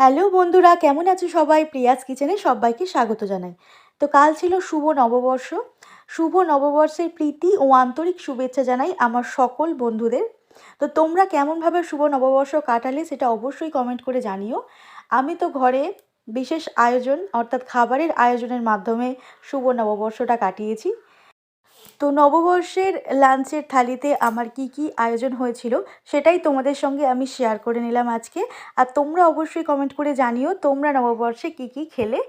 Hello বন্ধুরা, কেমন আছো সবাই? প্রিয়াস কিচেনে সবাইকে স্বাগত জানাই। তো কাল ছিল শুভ নববর্ষ। শুভ নববর্ষের প্রীতি ও আন্তরিক শুভেচ্ছা জানাই আমার সকল বন্ধুদের। তো তোমরা কেমনভাবে শুভ নববর্ষ কাটালে সেটা অবশ্যই কমেন্ট করে জানিও। আমি তো ঘরে বিশেষ আয়োজন অর্থাৎ খাবারের আয়োজনের মাধ্যমে শুভ নববর্ষটা কাটিয়েছি। তো নববর্ষের লাঞ্চের থালিতে আমার কি কি আয়োজন হয়েছিল সেটাই তোমাদের সঙ্গে আমি শেয়ার করে নিলাম আজকে। আর তোমরা অবশ্যই কমেন্ট করে জানিও তোমরা নববর্ষে কি কি খেলে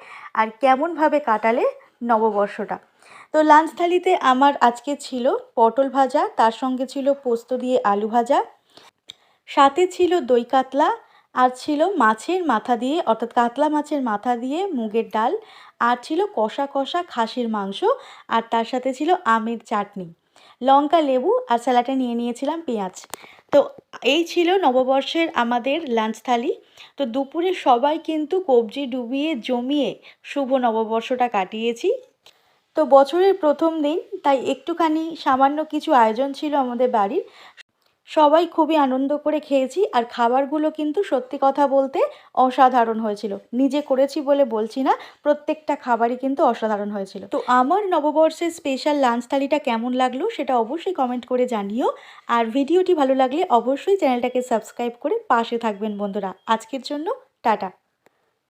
আর কেমনভাবে কাটালে নববর্ষটা। তো লাঞ্চ থালিতে আমার আজকে ছিল পটল ভাজা, তার সঙ্গে ছিল পোস্ত দিয়ে আলু ভাজা, সাথে ছিল দই কাতলা, আর ছিল মাছের মাথা দিয়ে অর্থাৎ কাতলা মাছের মাথা দিয়ে মুগের ডাল, আর ছিল কষা কষা খাসির মাংস, আর তার সাথে ছিল আমের চাটনি, লঙ্কা লেবু, আর স্যালাডে নিয়ে নিয়েছিলাম পেঁয়াজ। তো এই ছিল নববর্ষের আমাদের লাঞ্চ থালি। তো দুপুরে সবাই কিন্তু কবজি ডুবিয়ে জমিয়ে শুভ নববর্ষটা কাটিয়েছি। তো বছরের প্রথম দিন তাই একটুখানি সামান্য কিছু আয়োজন ছিল আমাদের বাড়ির। সবাই খুবই আনন্দ করে খেয়েছি আর খাবারগুলো কিন্তু সত্যি কথা বলতে অসাধারণ হয়েছিল। নিজে করেছি বলে বলছি না, প্রত্যেকটা খাবারই কিন্তু অসাধারণ হয়েছিল। তো আমার নববর্ষের স্পেশাল লাঞ্চ থালিটা কেমন লাগলো সেটা অবশ্যই কমেন্ট করে জানিও। আর ভিডিওটি ভালো লাগলে অবশ্যই চ্যানেলটাকে সাবস্ক্রাইব করে পাশে থাকবেন বন্ধুরা। আজকের জন্য টাটা।